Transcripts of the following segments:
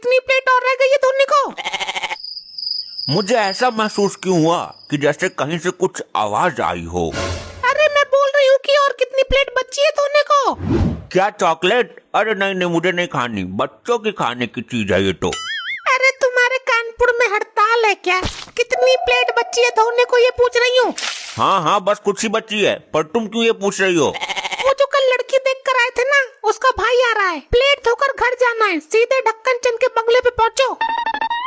कितनी प्लेट और रह गई है धोने को? मुझे ऐसा महसूस क्यों हुआ कि जैसे कहीं से कुछ आवाज आई हो। अरे मैं बोल रही हूँ कि और कितनी प्लेट बची है धोने को? क्या चॉकलेट? अरे नहीं नहीं, मुझे नहीं खानी, बच्चों की खाने की चीज है ये तो। अरे तुम्हारे कानपुर में हड़ताल है क्या? कितनी प्लेट बची है धोने को ये पूछ रही हूँ। हाँ हाँ, बस कुछ ही बची है, पर तुम क्यों ये पूछ रही हो? वो जो कल लड़की देख कर आए थे ना, उसका भाई आ रहा है। प्लेट धोकर घर जाना है, सीधे ढक्कन चंद के बंगले पे पहुँचो।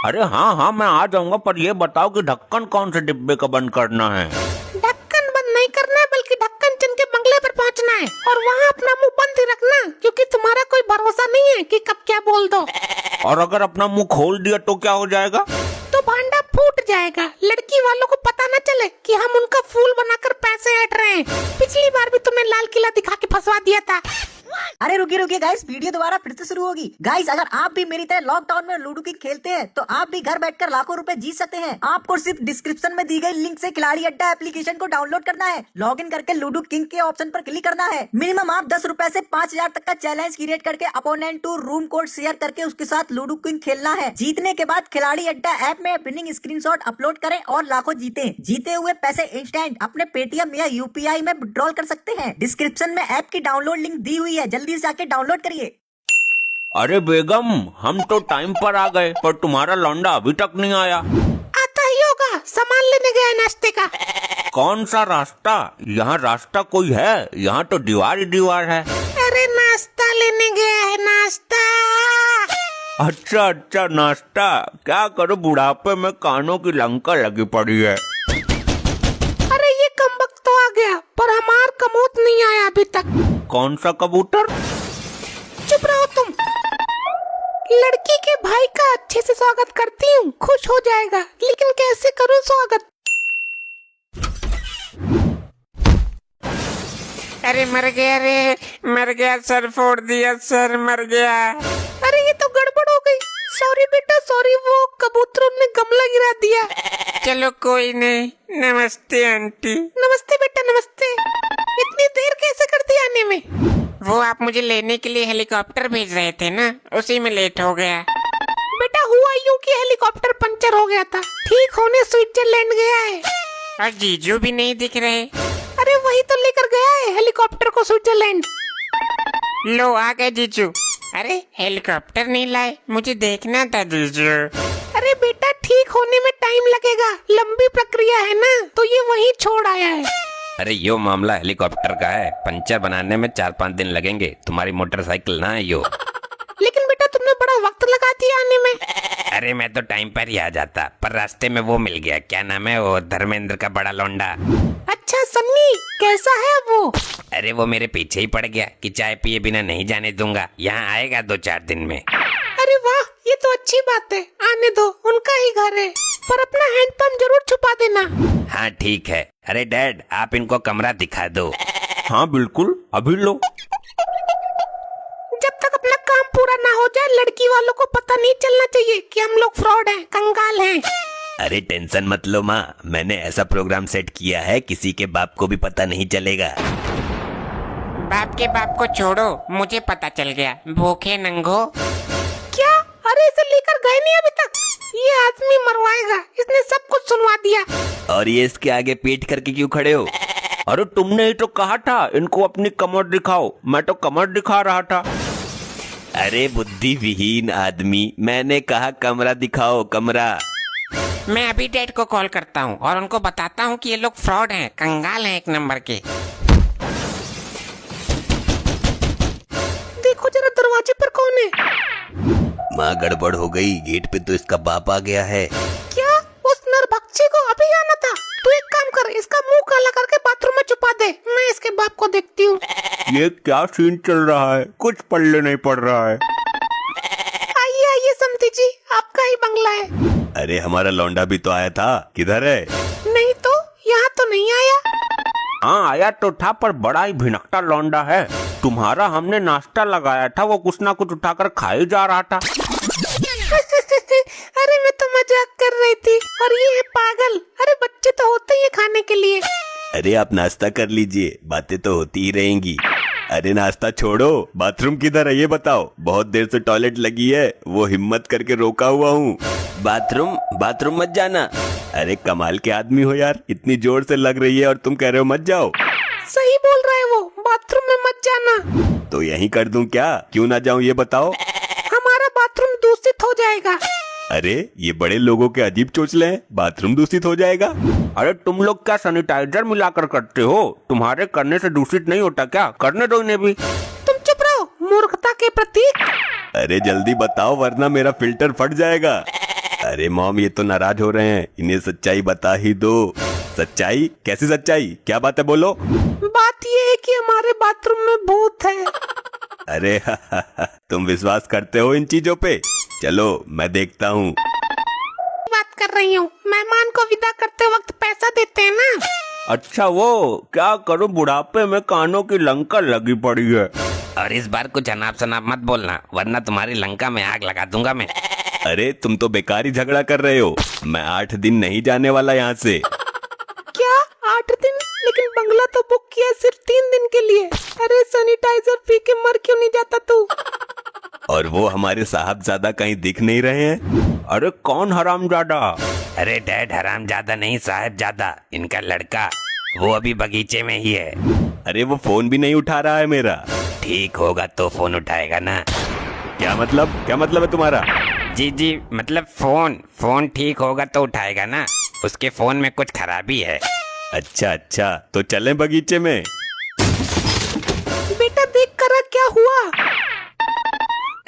अरे हाँ हाँ, मैं आ जाऊंगा, पर ये बताओ कि ढक्कन कौन से डिब्बे का बंद करना है? ढक्कन बंद नहीं करना है, बल्कि ढक्कन चंद के बंगले पर पहुँचना है और वहाँ अपना मुंह बंद ही रखना, क्योंकि तुम्हारा कोई भरोसा नहीं है कि कब क्या बोल दो। और अगर अपना मुंह खोल दिया तो क्या हो जाएगा? तो भांडा फूट जाएगा। लड़की वालों को पता न चले कि हम उनका फूल बनाकर पैसे ऐंठ रहे हैं। पिछली बार भी तुमने लाल किला दिखा के फंसवा दिया था। अरे रुकिए रुकिए गाइस, वीडियो दोबारा फिर से शुरू होगी। गाइस, अगर आप भी मेरी तरह लॉकडाउन में लूडो किंग खेलते हैं तो आप भी घर बैठकर लाखों रुपए जीत सकते हैं। आपको सिर्फ डिस्क्रिप्शन में दी गई लिंक से खिलाड़ी अड्डा एप्लीकेशन को डाउनलोड करना है, लॉगिन करके लूडो किंग के ऑप्शन पर क्लिक करना है। मिनिमम आप 10 रुपए से 5,000 तक का चैलेंज क्रिएट करके opponent to room code share करके उसके साथ लूडो किंग खेलना है। जीतने के बाद खिलाड़ी अड्डा ऐप में विनिंग स्क्रीनशॉट अपलोड करें और लाखों जीते। जीते हुए पैसे इंस्टेंट अपने पेटीएम या यूपीआई में विड्रॉल कर सकते हैं। डिस्क्रिप्शन में ऐप की डाउनलोड लिंक दी हुई है, जल्दी से जाके डाउनलोड करिए। अरे बेगम, हम तो टाइम पर आ गए, पर तुम्हारा लौंडा अभी तक नहीं आया। आता ही होगा, सामान लेने गया है नाश्ते का। कौन सा रास्ता? यहाँ रास्ता कोई है? यहाँ तो दीवार ही दीवार है। अरे नाश्ता लेने गया है, नाश्ता। अच्छा अच्छा, नाश्ता। क्या करो, बुढ़ापे में कानों की लंका लगी पड़ी है। अरे ये कमबख्त तो आ गया, पर हमार कमोत नहीं आया अभी तक। कौन सा कबूतर? चुप रहो तुम। लड़की के भाई का अच्छे से स्वागत करती हूँ, खुश हो जाएगा, लेकिन कैसे करूँ स्वागत? अरे मर गया रे, मर गया, सर फोड़ दिया, सर मर गया। अरे ये तो गड़बड़ हो गई। सॉरी बेटा सॉरी, वो कबूतरों ने गमला गिरा दिया। चलो कोई नहीं। नमस्ते आंटी। नमस्ते बेटा नमस्ते। इतनी देर कैसे कर दी आने में? वो आप मुझे लेने के लिए हेलीकॉप्टर भेज रहे थे ना, उसी में लेट हो गया। बेटा हुआ यूं कि हेलीकॉप्टर पंचर हो गया था, ठीक होने स्विट्जरलैंड गया है। और जीजू भी नहीं दिख रहे। अरे वही तो लेकर गया है हेलीकॉप्टर को स्विट्जरलैंड। लो आ गए जीजू। अरे हेलीकॉप्टर नहीं लाए, मुझे देखना था जीजू। अरे बेटा ठीक होने में टाइम लगेगा, लंबी प्रक्रिया है ना, तो ये वहीं छोड़ आया है। अरे यो मामला हेलीकॉप्टर का है, पंचर बनाने में 4-5 दिन लगेंगे, तुम्हारी मोटरसाइकिल ना है यो। लेकिन बेटा तुमने बड़ा वक्त लगा दिया आने में। अरे मैं तो टाइम पर ही आ जाता, पर रास्ते में वो मिल गया, क्या नाम है वो, धर्मेंद्र का बड़ा लौंडा। अच्छा सन्नी, कैसा है वो? अरे वो मेरे पीछे ही पड़ गया कि चाय पिए बिना नहीं जाने दूंगा, यहाँ आएगा 2-4 दिन में। अरे वाह, ये तो अच्छी बात है, आने दो, उनका ही घर है, पर अपना हैंडपंप जरूर छुपा देना। हाँ ठीक है। अरे डैड, आप इनको कमरा दिखा दो। हाँ बिल्कुल, अभी लो। जब तक अपना काम पूरा ना हो जाए, लड़की वालों को पता नहीं चलना चाहिए कि हम लोग फ्रॉड हैं, कंगाल हैं। अरे टेंशन मत लो माँ, मैंने ऐसा प्रोग्राम सेट किया है, किसी के बाप को भी पता नहीं चलेगा। बाप के बाप को छोड़ो, मुझे पता चल गया, भूखे नंगो। क्या? अरे इसे लेकर गए नहीं अभी तक? ये आदमी मरवाएगा, इसने सब कुछ सुनवा दिया। और ये इसके आगे पीठ करके क्यों खड़े हो? अरे तुमने ही तो कहा था इनको अपनी कमर दिखाओ, मैं तो कमर दिखा रहा था। अरे बुद्धि विहीन आदमी, मैंने कहा कमरा दिखाओ, कमरा। मैं अभी डैड को कॉल करता हूँ और उनको बताता हूँ कि ये लोग फ्रॉड हैं, कंगाल हैं एक नंबर के। देखो जरा दरवाजे पर कौन है? माँ गड़बड़ हो गई, गेट पे तो इसका बाप आ गया है। क्या? उस नरभक्षी को अभी आना था? तू एक काम कर, इसका मुंह काला करके बाथरूम में छुपा दे, मैं इसके बाप को देखती हूँ। ये क्या सीन चल रहा है, कुछ पल्ले नहीं पड़ रहा है। आइए आइए समधी जी, आपका ही बंगला है। अरे हमारा लौंडा भी तो आया था, किधर है? नहीं तो, यहाँ तो नहीं आया। हाँ आया तो था, पर बड़ा ही भिनकता लौंडा है। तुम्हारा हमने नाश्ता लगाया था, वो कुछ ना कुछ उठाकर खाए जा रहा था। अरे मैं तो मजाक कर रही थी, और ये है पागल। अरे बच्चे तो होते ही है खाने के लिए। अरे आप नाश्ता कर लीजिए, बातें तो होती ही रहेंगी। अरे नाश्ता छोड़ो, बाथरूम किधर है ये बताओ। बहुत देर से टॉयलेट लगी है, वो हिम्मत करके रोका हुआ हूँ। बाथरूम मत जाना। अरे कमाल के आदमी हो यार, इतनी जोर से लग रही है और तुम कह रहे हो मत जाओ। सही बोल रहा है वो, बाथरूम में मत जाना। तो यहीं कर दूं क्या? क्यों ना जाऊं ये बताओ। हमारा बाथरूम दूषित हो जाएगा। अरे ये बड़े लोगों के अजीब चोचले हैं, बाथरूम दूषित हो जाएगा। अरे तुम लोग क्या सैनिटाइजर मिलाकर करते हो? तुम्हारे करने से दूषित नहीं होता क्या? करने दो इन्हें भी। तुम चुप रहो, मूर्खता के प्रतीक। अरे जल्दी बताओ वरना मेरा फिल्टर फट जाएगा। अरे मॉम ये तो नाराज हो रहे हैं, इन्हें सच्चाई बता ही दो। सच्चाई? कैसी सच्चाई? क्या बात है बोलो। बात ये है कि हमारे बाथरूम में भूत है। अरे तुम विश्वास करते हो इन चीजों पे? चलो मैं देखता हूँ। बात कर रही हूँ, मेहमान को विदा करते वक्त पैसा देते हैं ना। अच्छा वो क्या करूं, बुढ़ापे में कानों की लंका लगी पड़ी है। और इस बार कुछ अनाप शनाप मत बोलना, वरना तुम्हारी लंका में आग लगा दूंगा मैं। अरे तुम तो बेकार ही झगड़ा कर रहे हो। मैं 8 दिन नहीं जाने वाला यहाँ से। क्या 8 दिन? लेकिन बंगला तो बुक किया है सिर्फ 3 दिन के लिए। अरे सैनिटाइजर पी के मर क्यों नहीं जाता तू? और वो हमारे साहबजादा कहीं दिख नहीं रहे हैं। अरे कौन हरामजादा? अरे डैड हरामजादा नहीं, साहबजादा, इनका लड़का। वो अभी बगीचे में ही है। अरे वो फोन भी नहीं उठा रहा है मेरा। ठीक होगा तो फोन उठाएगा ना। क्या मतलब है तुम्हारा? जी मतलब फोन ठीक होगा तो उठाएगा ना। उसके फोन में कुछ खराबी है। अच्छा तो चलें बगीचे में। बेटा देख कर क्या हुआ?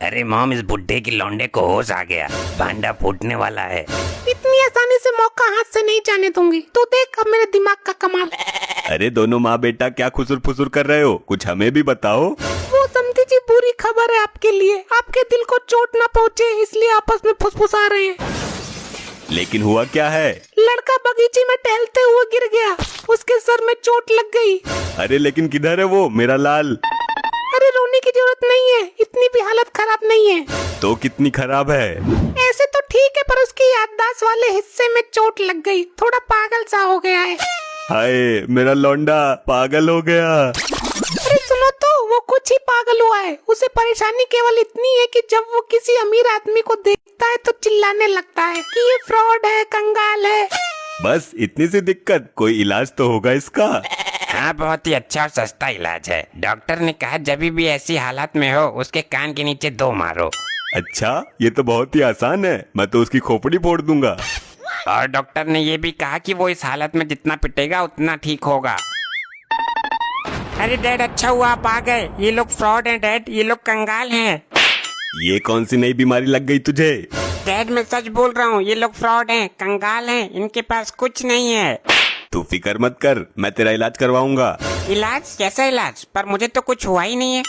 अरे मॉम, इस बुड्ढे की लौंडे को होश आ गया, भांडा फूटने वाला है। इतनी आसानी से मौका हाथ से नहीं जाने दूंगी। तो देख अब मेरे दिमाग का कमाल। अरे दोनों माँ बेटा क्या खुसुर फुसुर कर रहे हो? कुछ हमें भी बताओ। वो समझी जी, बुरी खबर है आपके लिए। आपके दिल को चोट ना पहुँचे इसलिए आपस में फुसफुसा रहे हैं। लेकिन हुआ क्या है? लड़का बगीचे में टहलते हुए गिर गया, उसके सर में चोट लग गई। अरे लेकिन किधर है वो मेरा लाल? अरे रोने की जरूरत नहीं है, इतनी भी हालत खराब नहीं है। तो कितनी खराब है? ऐसे तो ठीक है, पर उसकी याददाश्त वाले हिस्से में चोट लग गई, थोड़ा पागल सा हो गया है। हाय मेरा लौंडा पागल हो गया। अरे सुनो तो, वो कुछ ही पागल हुआ है। उसे परेशानी केवल इतनी है कि जब वो किसी अमीर आदमी को देखता है तो चिल्लाने लगता है कि ये फ्रॉड है, कंगाल है। बस इतनी सी दिक्कत? कोई इलाज तो होगा इसका? हाँ, बहुत ही अच्छा और सस्ता इलाज है। डॉक्टर ने कहा जब भी ऐसी हालत में हो उसके कान के नीचे 2 मारो। अच्छा ये तो बहुत ही आसान है, मैं तो उसकी खोपड़ी फोड़ दूंगा। और डॉक्टर ने ये भी कहा कि वो इस हालत में जितना पिटेगा उतना ठीक होगा। अरे डैड अच्छा हुआ आप आ गए। ये लोग फ्रॉड हैं डैड, ये लोग कंगाल हैं। ये कौन सी नई बीमारी लग गई तुझे? डैड मैं सच बोल रहा हूँ, ये लोग फ्रॉड हैं, कंगाल हैं, इनके पास कुछ नहीं है। तू फिक्र मत कर, मैं तेरा इलाज करवाऊंगा। इलाज? कैसा इलाज? पर मुझे तो कुछ हुआ ही नहीं है।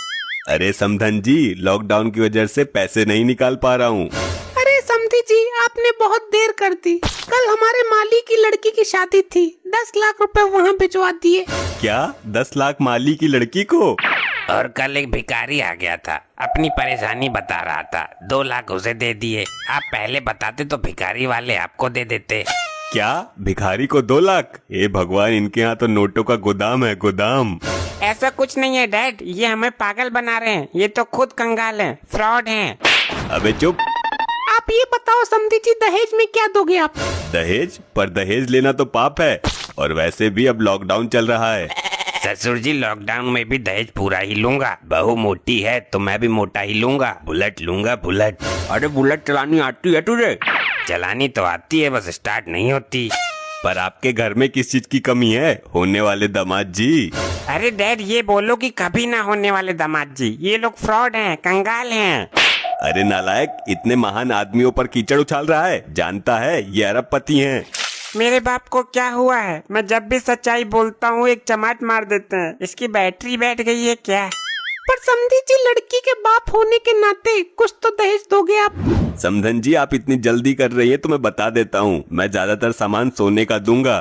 अरे समधन जी, लॉकडाउन की वजह से पैसे नहीं निकाल पा रहा हूँ। अरे समधी जी, आपने बहुत देर कर दी। कल हमारे माली की लड़की की शादी थी, 10 लाख रुपए वहाँ भिजवा दिए। क्या 10 लाख माली की लड़की को? और कल एक भिखारी आ गया था, अपनी परेशानी बता रहा था, 2 लाख उसे दे दिए। आप पहले बताते तो भिखारी वाले आपको दे देते। क्या भिखारी को 2 लाख? ए भगवान, इनके यहाँ तो नोटों का गोदाम है, गोदाम। ऐसा कुछ नहीं है डैड, ये हमें पागल बना रहे हैं। ये तो खुद कंगाल हैं, फ्रॉड हैं। अबे चुप। आप ये बताओ समधी जी, दहेज में क्या दोगे आप? दहेज? पर दहेज लेना तो पाप है, और वैसे भी अब लॉकडाउन चल रहा है। ससुर जी, लॉकडाउन में भी दहेज पूरा ही लूंगा। बहू मोटी है तो मैं भी मोटा ही लूंगा। बुलेट लूंगा, बुलेट। अरे बुलेट चलानी आती है तुझे? चलानी तो आती है, बस स्टार्ट नहीं होती। पर आपके घर में किस चीज की कमी है, होने वाले दामाद जी? अरे डैड ये बोलो कि कभी ना होने वाले दामाद जी, ये लोग फ्रॉड हैं, कंगाल हैं। अरे नालायक, इतने महान आदमियों पर कीचड़ उछाल रहा है, जानता है ये अरबपति हैं। मेरे बाप को क्या हुआ है? मैं जब भी सच्चाई बोलता हूँ एक चमाट मार देते हैं। इसकी बैटरी बैठ गई है क्या? पर समधी जी, लड़की के बाप होने के नाते कुछ तो दहेज दोगे आप। समधन जी, आप इतनी जल्दी कर रही है तो मैं बता देता हूँ, मैं ज्यादातर सामान सोने का दूंगा।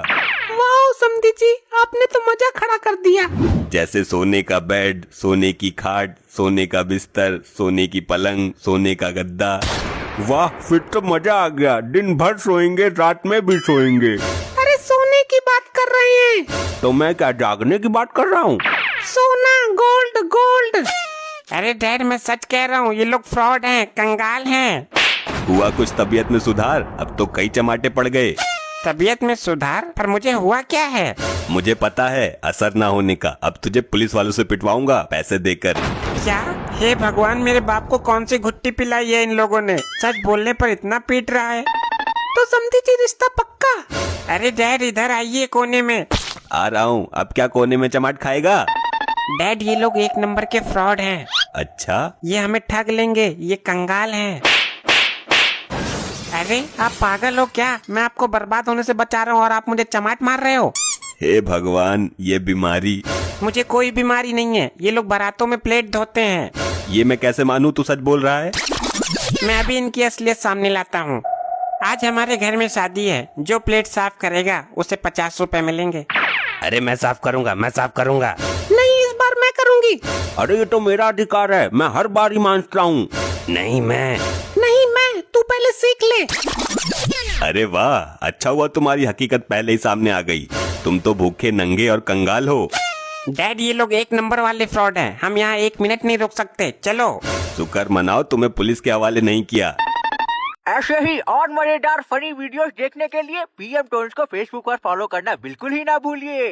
वाह समधी जी, आपने तो मजा खड़ा कर दिया। जैसे सोने का बेड, सोने की खाट, सोने का बिस्तर, सोने की पलंग, सोने का गद्दा। वाह, फिर तो मजा आ गया। दिन भर सोएंगे, रात में भी सोएंगे। अरे सोने की बात कर रहे हैं। तो मैं क्या जागने की बात कर रहा हूँ? सोना, गोल्ड गोल्ड। अरे डैड मैं सच कह रहा हूँ, ये लोग फ्रॉड हैं, कंगाल हैं। हुआ कुछ तबीयत में सुधार? अब तो कई चमाटे पड़ गए। तबीयत में सुधार? पर मुझे हुआ क्या है? मुझे पता है असर ना होने का। अब तुझे पुलिस वालों से पिटवाऊंगा पैसे देकर। क्या? हे भगवान, मेरे बाप को कौन सी घुट्टी पिलाई है इन लोगों ने? सच बोलने पर इतना पीट रहा है। तो समझी जी रिश्ता पक्का। अरे डैड इधर आइए कोने में। आ रहा हूँ। अब क्या कोने में चमाट खाएगा? डैड ये लोग एक नंबर के फ्रॉड हैं। अच्छा, ये हमें ठग लेंगे, ये कंगाल हैं। अरे आप पागल हो क्या? मैं आपको बर्बाद होने से बचा रहा हूँ और आप मुझे चमाट मार रहे हो। हे भगवान, ये बीमारी। मुझे कोई बीमारी नहीं है, ये लोग बारातों में प्लेट धोते हैं। ये मैं कैसे मानूं तू सच बोल रहा है? मैं अभी इनकी असलियत सामने लाता हूँ। आज हमारे घर में शादी है, जो प्लेट साफ करेगा उसे 50 रुपए मिलेंगे। अरे मैं साफ करूंगा, मैं साफ करूंगा। नहीं, इस बार मैं करूंगी। अरे ये तो मेरा अधिकार है, मैं हर बार ही मानता हूँ। नहीं मैं। नहीं मैं, तू पहले सीख ले। अरे वाह, अच्छा हुआ तुम्हारी हकीकत पहले ही सामने आ गई। तुम तो भूखे, नंगे और कंगाल हो। डैड ये लोग एक नंबर वाले फ्रॉड हैं, हम यहाँ 1 मिनट नहीं रुक सकते, चलो। शुक्र मनाओ तुम्हें पुलिस के हवाले नहीं किया। ऐसे ही और मजेदार फनी वीडियोस देखने के लिए पीएम टोन्स को फेसबुक पर फॉलो करना बिल्कुल ही ना भूलिए।